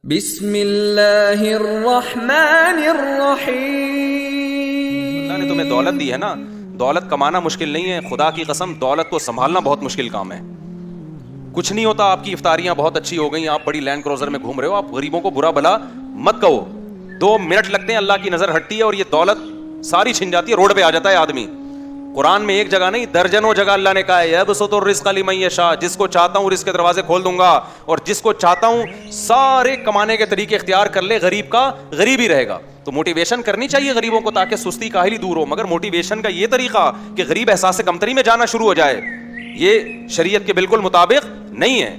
بسم اللہ الرحمن الرحیم۔ اللہ نے تمہیں دولت دی ہے نا، دولت کمانا مشکل نہیں ہے، خدا کی قسم دولت کو سنبھالنا بہت مشکل کام ہے۔ کچھ نہیں ہوتا، آپ کی افطاریاں بہت اچھی ہو گئیں، آپ بڑی لینڈ کروزر میں گھوم رہے ہو، آپ غریبوں کو برا بھلا مت کہو، 2 منٹ لگتے ہیں، اللہ کی نظر ہٹتی ہے اور یہ دولت ساری چھن جاتی ہے، روڈ پہ آ جاتا ہے آدمی۔ قرآن میں ایک جگہ نہیں، درجنوں جگہ اللہ نے کہا ہے یبسط الرزق لمن یشاء، جس کو چاہتا ہوں رزق کے دروازے کھول دوں گا، اور جس کو چاہتا ہوں سارے کمانے کے طریقے اختیار کر لے، غریب کا غریب ہی رہے گا۔ تو موٹیویشن کرنی چاہیے غریبوں کو تاکہ سستی کاہلی دور ہو، مگر موٹیویشن کا یہ طریقہ کہ غریب احساس کمتری میں جانا شروع ہو جائے، یہ شریعت کے بالکل مطابق نہیں ہے۔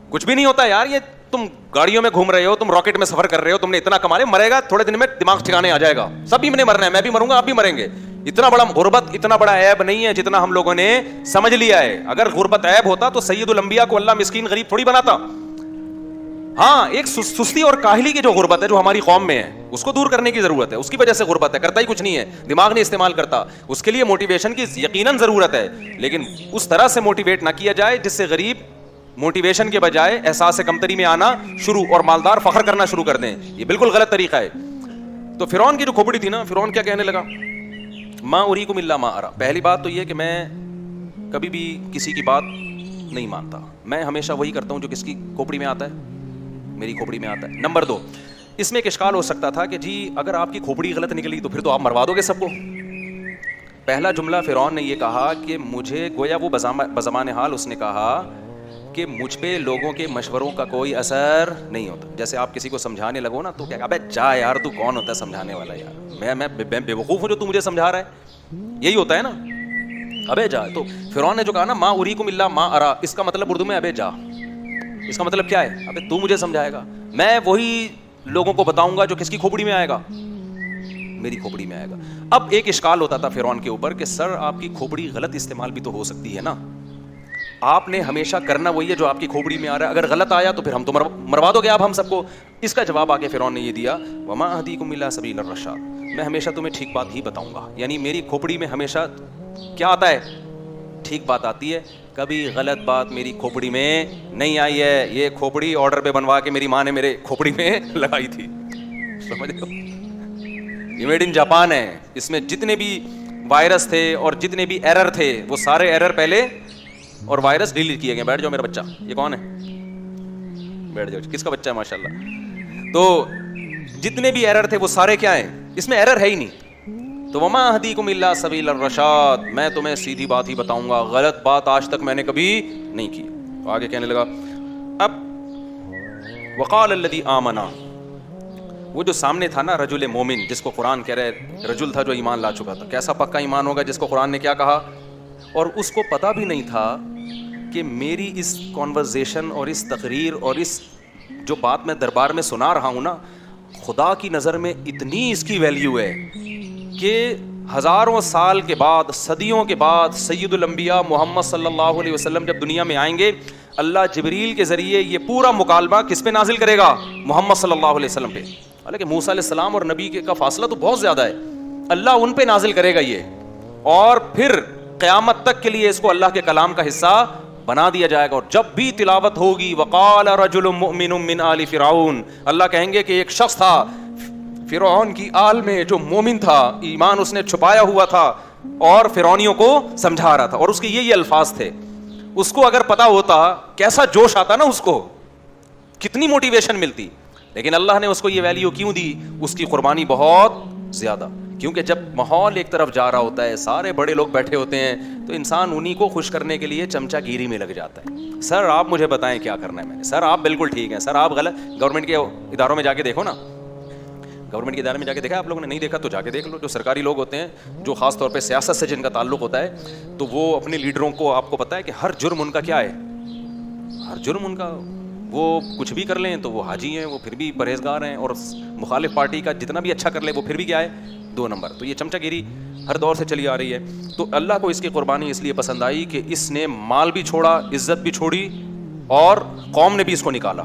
کچھ بھی نہیں ہوتا یار، یہ تم گاڑیوں میں گھوم رہے ہو، تم راکٹ میں سفر کر رہے ہو، تم نے اتنا کما لیا، مرے گا تھوڑے دن میں دماغ ٹھکانے آ جائے گا، سبھی نے مرنا ہے، میں بھی مروں گا، آپ بھی مریں گے۔ اتنا بڑا غربت اتنا بڑا عیب نہیں ہے جتنا ہم لوگوں نے سمجھ لیا ہے۔ اگر غربت عیب ہوتا تو سید الانبیاء کو اللہ مسکین غریب تھوڑی بناتا۔ ہاں، ایک سستی اور کاہلی کی جو غربت ہے جو ہماری قوم میں ہے، اس کو دور کرنے کی ضرورت ہے، اس کی وجہ سے غربت ہے، کرتا ہی کچھ نہیں ہے، دماغ نہیں استعمال کرتا، اس کے لیے موٹیویشن کی یقیناً ضرورت ہے، لیکن اس طرح سے موٹیویٹ نہ کیا جائے جس سے غریب موٹیویشن کے بجائے احساس کمتری میں آنا شروع اور مالدار فخر کرنا شروع کر دیں۔ یہ بالکل غلط طریقہ ہے۔ تو فرعون کی جو کھوپڑی تھی نا، فرعون کیا کہنے لگا؟ ما اریکم الا ما ارا۔ پہلی بات تو یہ کہ میں کبھی بھی کسی کی بات نہیں مانتا، میں ہمیشہ وہی کرتا ہوں جو کس کی کھوپڑی میں آتا ہے، میری کھوپڑی میں آتا ہے۔ نمبر 2، اس میں ایک اشکال ہو سکتا تھا کہ جی اگر آپ کی کھوپڑی غلط نکلی تو پھر تو آپ مروا دو گے سب کو۔ پہلا جملہ فرعون نے یہ کہا کہ مجھے، گویا وہ بزمان حال اس نے کہا کہ مجھ پہ لوگوں کے مشوروں کا کوئی اثر نہیں ہوتا۔ جیسے آپ کسی کو سمجھانے لگو نا تو کیا، ابے جا یار، تو کون ہوتا ہے سمجھانے والا یار، میں بے وقوف ہوں جو تو مجھے سمجھا رہا ہے، یہی ہوتا ہے نا، ابے جا۔ تو فرعون نے جو کہا نا ما اریکم الا ما ارا، اس کا مطلب اردو میں ابے جا، اس کا مطلب کیا ہے؟ ابے تو مجھے سمجھائے گا، میں وہی لوگوں کو بتاؤں گا جو کس کی کھوپڑی میں آئے گا، میری کھوپڑی میں آئے گا۔ اب ایک اشکال ہوتا تھا فرعون کے اوپر کہ سر آپ کی کھوپڑی غلط استعمال بھی تو ہو سکتی ہے نا، آپ نے ہمیشہ کرنا وہی ہے جو آپ کی کھوپڑی میں آ رہا ہے، اگر غلط آیا تو پھر ہم تو مروا دو گے آپ ہم سب کو۔ اس کا جواب آ کے فرعون نے یہ دیا وما اهدیکم الا سبیل الرشاد، میں ہمیشہ تمہیں ٹھیک بات ہی بتاؤں گا، یعنی میری کھوپڑی میں ہمیشہ کیا آتا ہے؟ ٹھیک بات آتی ہے، کبھی غلط بات میری کھوپڑی میں نہیں آئی ہے۔ یہ کھوپڑی آرڈر پہ بنوا کے میری ماں نے میرے کھوپڑی میں لگائی تھی، سمجھ لو، یہ میڈ ان جاپان ہے، اس میں جتنے بھی وائرس تھے اور جتنے بھی ایرر تھے وہ سارے ایرر پہلے اور وائرس ڈیلیٹ کیے گئے۔ بیٹھ جاؤ میرا بچہ، یہ کون ہے؟ بیٹھ جاؤ، کس کا بچہ ہے ماشاءاللہ؟ تو جتنے بھی ایرر تھے وہ سارے کیا ہیں؟ اس میں ایرر ہے ہی نہیں۔ تو وما اهدیکم الا سبیل الرشاد، میں تمہیں سیدھی بات ہی بتاؤں گا، غلط بات آج تک میں نے کبھی نہیں کی۔ تو آگے کہنے لگا اب وقال الذی آمن، وہ جو سامنے تھا نا رجل مومن، جس کو قرآن کہہ رہے رجل تھا جو ایمان لا چکا تھا، کیسا پکا ایمان ہوگا جس کو قرآن نے کیا کہا، اور اس کو پتہ بھی نہیں تھا کہ میری اس کانورزیشن اور اس تقریر اور اس جو بات میں دربار میں سنا رہا ہوں نا، خدا کی نظر میں اتنی اس کی ویلیو ہے کہ ہزاروں سال کے بعد، صدیوں کے بعد سید الانبیاء محمد صلی اللہ علیہ وسلم جب دنیا میں آئیں گے، اللہ جبریل کے ذریعے یہ پورا مکالمہ کس پہ نازل کرے گا؟ محمد صلی اللہ علیہ وسلم پہ۔ حالانکہ موسیٰ علیہ السلام اور نبی کا فاصلہ تو بہت زیادہ ہے، اللہ ان پہ نازل کرے گا یہ، اور پھر قیامت تک کے لیے اس کو اللہ کے کلام کا حصہ بنا دیا جائے گا۔ اور جب بھی تلاوت ہوگی وقال رجل مؤمن من آل فرعون، اللہ کہیں گے کہ ایک شخص تھا فرعون کی آل میں جو مومن تھا، ایمان اس نے چھپایا ہوا تھا اور فرعونیوں کو سمجھا رہا تھا، اور اس کے یہ الفاظ تھے۔ اس کو اگر پتا ہوتا کیسا جوش آتا نا، اس کو کتنی موٹیویشن ملتی، لیکن اللہ نے اس کو یہ ویلیو کیوں دی؟ اس کی قربانی بہت زیادہ، کیونکہ جب ماحول ایک طرف جا رہا ہوتا ہے، سارے بڑے لوگ بیٹھے ہوتے ہیں، تو انسان انہی کو خوش کرنے کے لیے چمچہ گیری میں لگ جاتا ہے۔ سر آپ مجھے بتائیں کیا کرنا ہے میں نے، سر آپ بالکل ٹھیک ہیں، سر آپ غلط۔ گورنمنٹ کے اداروں میں جا کے دیکھو نا، گورنمنٹ کے ادارے میں جا کے دیکھا آپ لوگوں نے؟ نہیں دیکھا تو جا کے دیکھ لو۔ جو سرکاری لوگ ہوتے ہیں، جو خاص طور پہ سیاست سے جن کا تعلق ہوتا ہے، تو وہ اپنے لیڈروں کو، آپ کو پتا ہے کہ ہر جرم ان کا کیا ہے، ہر جرم ان کا، وہ کچھ بھی کر لیں تو وہ حاجی ہیں، وہ پھر بھی پرہیزگار ہیں، اور مخالف پارٹی کا جتنا بھی اچھا کر لے وہ پھر بھی کیا ہے، 2 نمبر۔ تو یہ چمچہ گیری ہر دور سے چلی آ رہی ہے۔ تو اللہ کو اس کی قربانی اس لیے پسند آئی کہ اس نے مال بھی چھوڑا، عزت بھی چھوڑی، اور قوم نے بھی اس کو نکالا۔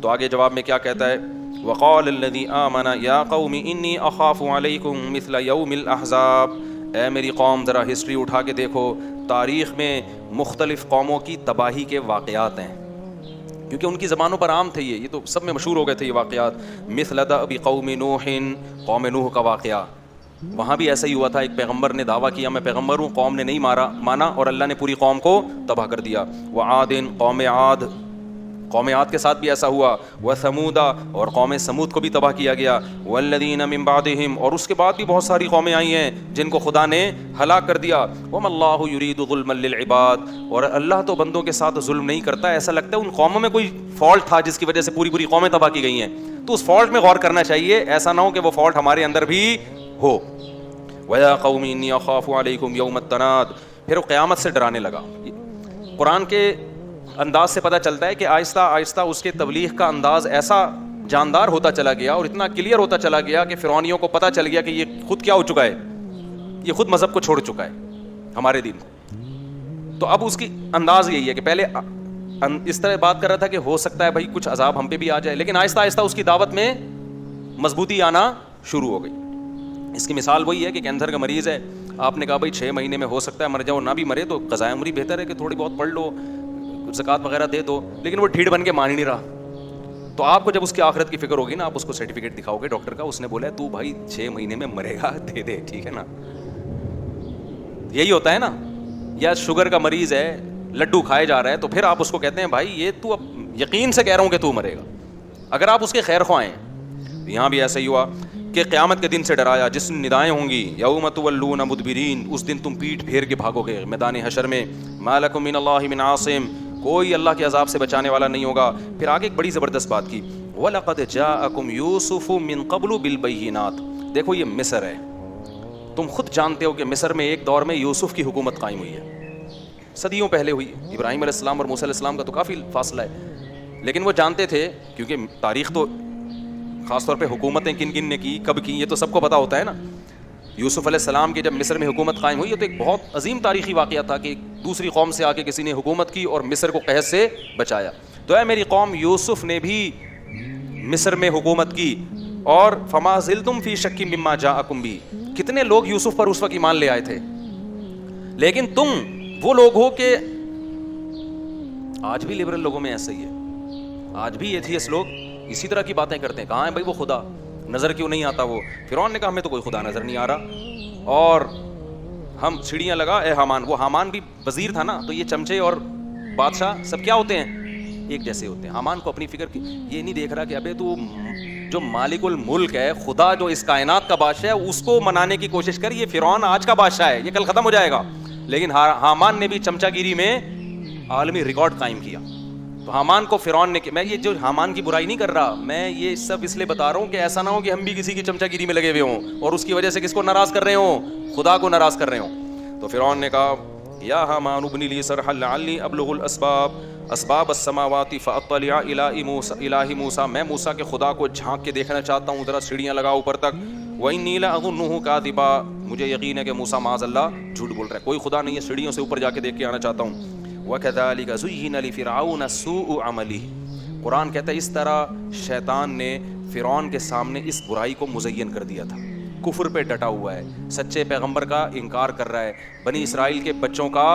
تو آگے جواب میں کیا کہتا ہے؟ وقال الذی آمن یا قوم انی اخاف علیکم مثل یوم الاحزاب، اے میری قوم ذرا ہسٹری اٹھا کے دیکھو، تاریخ میں مختلف قوموں کی تباہی کے واقعات ہیں، کیونکہ ان کی زبانوں پر عام تھے یہ تو سب میں مشہور ہو گئے تھے یہ واقعات. مثل دأب قوم نوح, قوم نوح کا واقعہ, وہاں بھی ایسا ہی ہوا تھا. ایک پیغمبر نے دعویٰ کیا میں پیغمبر ہوں, قوم نے نہیں مانا اور اللہ نے پوری قوم کو تباہ کر دیا. وعاد, قوم عاد کے ساتھ بھی ایسا ہوا. وثمود, اور قوم سمود کو بھی تباہ کیا گیا. والذین من بعدہم, اور اس کے بعد بھی بہت ساری قومیں آئی ہیں جن کو خدا نے ہلاک کر دیا. وما اللہ یرید ظلما للعباد, اور اللہ تو بندوں کے ساتھ ظلم نہیں کرتا. ایسا لگتا ہے ان قوموں میں کوئی فالٹ تھا جس کی وجہ سے پوری قومیں تباہ کی گئی ہیں, تو اس فالٹ میں غور کرنا چاہیے, ایسا نہ ہو کہ وہ فالٹ ہمارے اندر بھی ہو. وَيَا قَوْمِ إِنِّي أَخَافُ عَلَيْكُمْ يَوْمَ التَّنَادِ, پھر وہ قیامت سے ڈرانے لگا. قرآن کے انداز سے پتہ چلتا ہے کہ آہستہ آہستہ اس کے تبلیغ کا انداز ایسا جاندار ہوتا چلا گیا اور اتنا کلیئر ہوتا چلا گیا کہ فرعونیوں کو پتہ چل گیا کہ یہ خود کیا ہو چکا ہے, یہ خود مذہب کو چھوڑ چکا ہے, ہمارے دین کو. تو اب اس کی انداز یہی ہے کہ پہلے اس طرح بات کر رہا تھا کہ ہو سکتا ہے بھائی کچھ عذاب ہم پہ بھی آ جائے, لیکن آہستہ آہستہ اس کی دعوت میں مضبوطی آنا شروع ہو گئی. اس کی مثال وہی ہے کہ کینسر کا مریض ہے, آپ نے کہا بھائی 6 مہینے میں ہو سکتا ہے مر جاؤ, نہ بھی مرے تو قضائے عمری بہتر ہے کہ تھوڑی بہت پڑھ لو, زکوٰۃ وغیرہ دے دو, لیکن وہ ڈھیڑ بن کے مان ہی نہیں رہا. تو آپ کو جب اس کی آخرت کی فکر ہوگی نا, آپ اس کو سرٹیفکیٹ دکھاؤ گے ڈاکٹر کا, اس نے بولا ہے تو بھائی 6 مہینے میں مرے گا, دے دے, ٹھیک ہے نا. یہی ہوتا ہے نا. یا شوگر کا مریض ہے, لڈو کھائے جا رہا ہے, تو پھر آپ اس کو کہتے ہیں بھائی یہ تو اب یقین سے کہہ رہا ہوں کہ تو مرے گا, اگر آپ اس کے خیر خواہ ہیں. یہاں بھی ایسا ہی ہوا کہ قیامت کے دن سے ڈرایا جس میں ندائیں ہوں گی. یوم تولون مدبرین, اس دن تم پیٹھ پھیر کے بھاگو گے میدان حشر میں. ما لکم من اللہ من عاصم, کوئی اللہ کے عذاب سے بچانے والا نہیں ہوگا. پھر آگے ایک بڑی زبردست بات کی, وَلَقَدْ جَاءَكُمْ يُوسُفُ مِن قَبْلُ بِالْبَيِّنَاتِ. دیکھو یہ مصر ہے, تم خود جانتے ہو کہ مصر میں ایک دور میں یوسف کی حکومت قائم ہوئی ہے, صدیوں پہلے ہوئی. ابراہیم علیہ السلام اور موسیٰ علیہ السلام کا تو کافی فاصلہ ہے, لیکن وہ جانتے تھے کیونکہ تاریخ تو خاص طور پہ حکومتیں کن کن نے کی, کب کی, یہ تو سب کو پتہ ہوتا ہے نا. یوسف علیہ السلام کی جب مصر میں حکومت قائم ہوئی, یہ تو ایک بہت عظیم تاریخی واقعہ تھا کہ ایک دوسری قوم سے آ کے کسی نے حکومت کی اور مصر کو قحط سے بچایا. تو اے میری قوم, یوسف نے بھی مصر میں حکومت کی, اور فما زلتم فی شک مما جاءکم بھی, کتنے لوگ یوسف پر اس وقت ایمان لے آئے تھے, لیکن تم وہ لوگ ہو کہ آج بھی لبرل لوگوں میں ایسا ہی ہے, آج بھی ایتھیسٹ لوگ اسی طرح کی باتیں کرتے ہیں. کہاں ہے بھائی وہ خدا, نظر کیوں نہیں آتا وہ؟ فرعون نے کہا ہمیں تو کوئی خدا نظر نہیں آ رہا, اور ہم سیڑھیاں لگا اے حامان. وہ حامان بھی وزیر تھا نا, تو یہ چمچے اور بادشاہ سب کیا ہوتے ہیں, ایک جیسے ہوتے ہیں. حامان کو اپنی فکر کی, یہ نہیں دیکھ رہا کہ ابے تو جو مالک الملک ہے, خدا جو اس کائنات کا بادشاہ ہے, اس کو منانے کی کوشش کر. یہ فرعون آج کا بادشاہ ہے, یہ کل ختم ہو جائے گا. لیکن حامان نے بھی چمچا گیری میں عالمی ریکارڈ قائم کیا. تو حامان کو فرعون نے, میں یہ جو حامان کی برائی نہیں کر رہا, میں یہ سب اس لیے بتا رہا ہوں کہ ایسا نہ ہو کہ ہم بھی کسی کی چمچا گیری میں لگے ہوئے ہوں اور اس کی وجہ سے کس کو ناراض کر رہے ہوں, خدا کو ناراض کر رہے ہوں. تو فرعون نے کہا یا حامان ابن لی صرحا لعلی ابلغ اسباب السماوات فاطلع الہ موسیٰ, میں موسیٰ کے خدا کو جھانک کے دیکھنا چاہتا ہوں, ذرا سیڑھیاں لگا اوپر تک. وانی لاظنہ کاذبا, مجھے یقین ہے کہ موسیٰ معاذ اللہ جھوٹ بول رہا ہے, کوئی خدا نہیں ہے, سیڑھیوں سے اوپر جا کے دیکھ کے آنا چاہتا ہوں. وَكَذَلِكَ زُيِّنَ لِفِرْعَوْنَ سُوءُ عَمَلِهِ, قرآن کہتا ہے اس طرح شیطان نے فرعون کے سامنے اس برائی کو مزین کر دیا تھا. کفر پہ ڈٹا ہوا ہے, سچے پیغمبر کا انکار کر رہا ہے, بنی اسرائیل کے بچوں کا,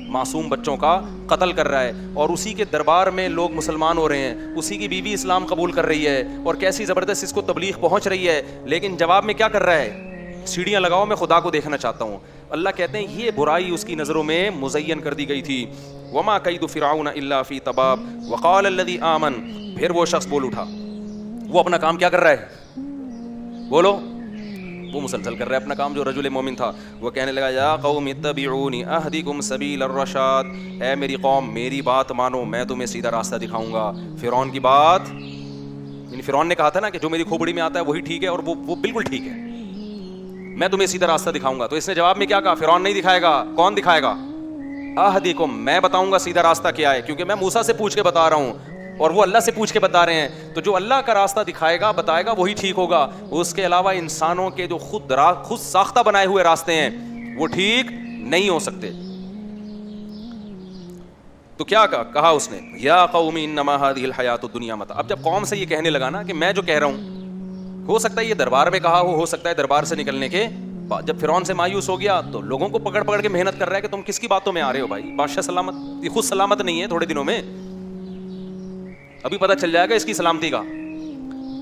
معصوم بچوں کا قتل کر رہا ہے, اور اسی کے دربار میں لوگ مسلمان ہو رہے ہیں, اسی کی بیوی اسلام قبول کر رہی ہے, اور کیسی زبردست اس کو تبلیغ پہنچ رہی ہے. لیکن جواب میں کیا کر رہا ہے, سیڑھیاں لگاؤ, میں خدا کو دیکھنا چاہتا ہوں. اللہ کہتے ہیں یہ برائی اس کی نظروں میں مزین کر دی گئی تھی. وما کید فرعون الا فی تباب وقال الذی آمن, پھر وہ شخص بول اٹھا, وہ اپنا کام کیا کر رہا ہے, بولو, وہ مسلسل کر رہا ہے اپنا کام, جو رجل مومن تھا. وہ کہنے لگا یا قوم اتبعونی اہدکم سبیل الرشاد, اے میری قوم میری بات مانو, میں تمہیں سیدھا راستہ دکھاؤں گا. فرعون کی بات, یعنی فرعون نے کہا تھا نا کہ جو میری کھوپڑی میں آتا ہے وہی ٹھیک ہے, اور وہ بالکل ٹھیک ہے, میں تمہیں سیدھا راستہ دکھاؤں گا. تو اس نے جواب میں کیا کہا, فرعون نہیں دکھائے گا, کون دکھائے گا, اہدکم, میں بتاؤں گا سیدھا راستہ کیا ہے, کیونکہ میں موسیٰ سے پوچھ کے بتا رہا ہوں اور وہ اللہ سے پوچھ کے بتا رہے ہیں. تو جو اللہ کا راستہ دکھائے گا, بتائے گا, وہی ٹھیک ہوگا. اس کے علاوہ انسانوں کے جو خود ساختہ بنائے ہوئے راستے ہیں وہ ٹھیک نہیں ہو سکتے. تو کیا کہا اس نے, یا قوم انما هذه الحیات الدنیا متاع. اب جب قوم سے یہ کہنے لگا نا کہ میں جو کہہ رہا ہوں, ہو سکتا ہے یہ دربار میں کہا ہو سکتا ہے دربار سے نکلنے کے بعد. جب فرعون سے مایوس ہو گیا تو لوگوں کو پکڑ پکڑ کے محنت کر رہا ہے کہ تم کس کی باتوں میں آ رہے ہو بھائی, بادشاہ سلامت, یہ خود سلامت نہیں ہے تھوڑے دنوں میں. ابھی پتہ چل جائے گا اس کی سلامتی کا.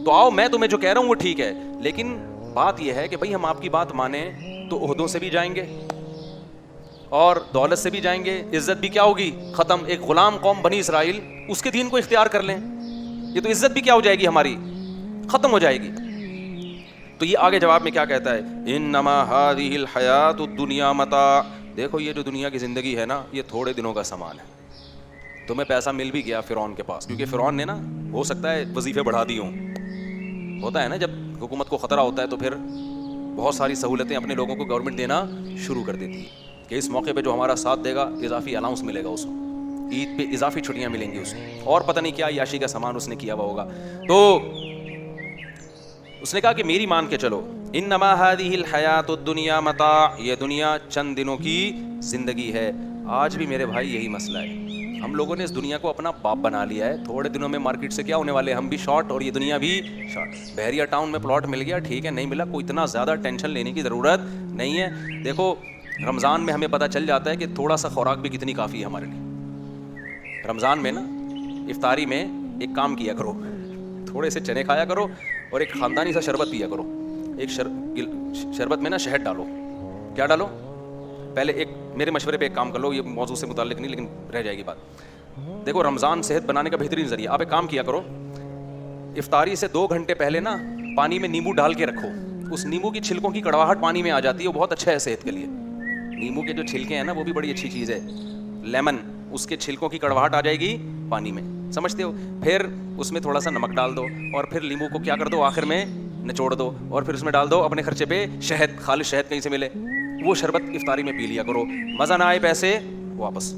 تو آؤ میں تمہیں جو کہہ رہا ہوں وہ ٹھیک ہے, لیکن بات یہ ہے کہ بھائی ہم آپ کی بات مانیں تو عہدوں سے بھی جائیں گے اور دولت سے بھی جائیں گے, عزت بھی کیا ہوگی, ختم. ایک غلام قوم بنی اسرائیل, اس کے دین کو اختیار کر لیں, یہ تو عزت بھی کیا ہو جائے گی ہماری, ختم ہو جائے گی. تو یہ آگے جواب میں کیا کہتا ہے, انما هذه الحیات الدنیا متاع, دیکھو یہ جو دنیا کی زندگی ہے نا یہ تھوڑے دنوں کا سامان ہے. تمہیں پیسہ مل بھی گیا فرعون کے پاس, کیونکہ فرعون نے نا ہو سکتا ہے وظیفے بڑھا دی ہوں, ہوتا ہے نا جب حکومت کو خطرہ ہوتا ہے تو پھر بہت ساری سہولتیں اپنے لوگوں کو گورنمنٹ دینا شروع کر دیتی ہے کہ اس موقع پہ جو ہمارا ساتھ دے گا اضافی الاؤنس ملے گا, اس کو عید پہ اضافی چھٹیاں ملیں گی اس کو, اور پتہ نہیں کیا عیاشی کا سامان اس نے کیا ہوا ہوگا. تو اس نے کہا کہ میری مان کے چلو, انما هذه الحیات الدنیا متاع, یہ دنیا چند دنوں کی زندگی ہے. آج بھی میرے بھائی یہی مسئلہ ہے, ہم لوگوں نے اس دنیا کو اپنا باپ بنا لیا ہے. تھوڑے دنوں میں مارکیٹ سے کیا ہونے والے, ہم بھی شارٹ اور یہ دنیا بھی شارٹ. بحریہ ٹاؤن میں پلاٹ مل گیا ٹھیک ہے, نہیں ملا کوئی اتنا زیادہ ٹینشن لینے کی ضرورت نہیں ہے. دیکھو رمضان میں ہمیں پتہ چل جاتا ہے کہ تھوڑا سا خوراک بھی کتنی کافی ہے ہمارے لیے. رمضان میں نا افطاری میں ایک کام کیا کرو, تھوڑے سے چنے کھایا کرو اور ایک خاندانی سا شربت پیا کرو. ایک شربت میں نا شہد ڈالو. کیا ڈالو, پہلے ایک میرے مشورے پہ ایک کام کر لو, یہ موضوع سے متعلق نہیں لیکن رہ جائے گی بات. دیکھو رمضان صحت بنانے کا بہترین ذریعہ, آپ ایک کام کیا کرو, افطاری سے 2 گھنٹے پہلے نا پانی میں نیمبو ڈال کے رکھو. اس نیمبو کی چھلکوں کی کڑواہٹ پانی میں آ جاتی ہے, وہ بہت اچھا ہے صحت کے لیے. نیمبو کے جو چھلکے ہیں نا وہ بھی بڑی اچھی چیز ہے, لیمن, اس کے چھلکوں کی کڑواہٹ آ جائے گی پانی میں, سمجھتے ہو. پھر اس میں تھوڑا سا نمک ڈال دو اور پھر لیمبو کو کیا کر دو آخر میں نچوڑ دو اور پھر اس میں ڈال دو اپنے خرچے پہ شہد, خالص شہد کہیں سے ملے, وہ شربت افطاری میں پی لیا کرو. مزہ نہ آئے پیسے واپس.